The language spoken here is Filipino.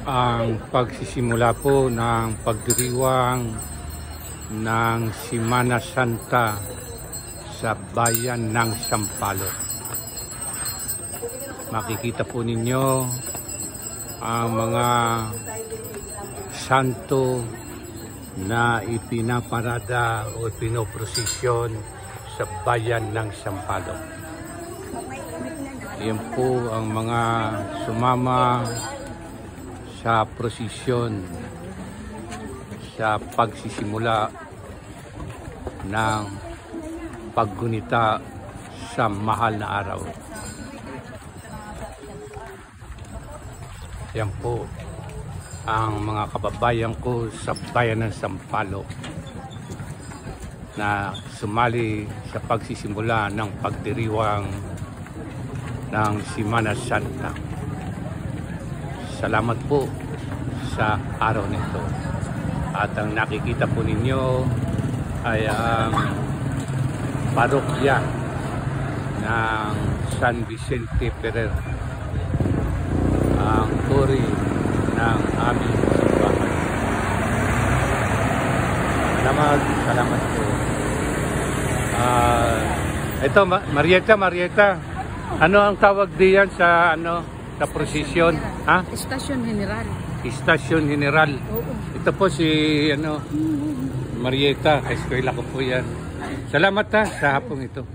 ang pagsisimula po ng pagdiriwang ng Semana Santa sa bayan ng Sampaloc. Makikita po ninyo ang mga santo na ipinaparada o pinoprosesyon sa bayan ng Sampaloc. Yan po ang mga sumama sa prosesyon sa pagsisimula ng paggunita sa mahal na araw. Yan po ang mga kababayan ko sa bayan ng Sampaloc na sumali sa pagsisimula ng pagdiriwang ng Semana Santa. Salamat po sa araw nito. At ang nakikita po ninyo ay ang parokya ng San Vicente Ferrer, ang turi ng aming simbahan. Salamat po. Ito, Marieta, ano ang tawag diyan sa sa prosesyon? Ha? Estasyon General. Estasyon General. Oo. Ito po si Marieta, eskwela ko po yan. Salamat sa hapong ito.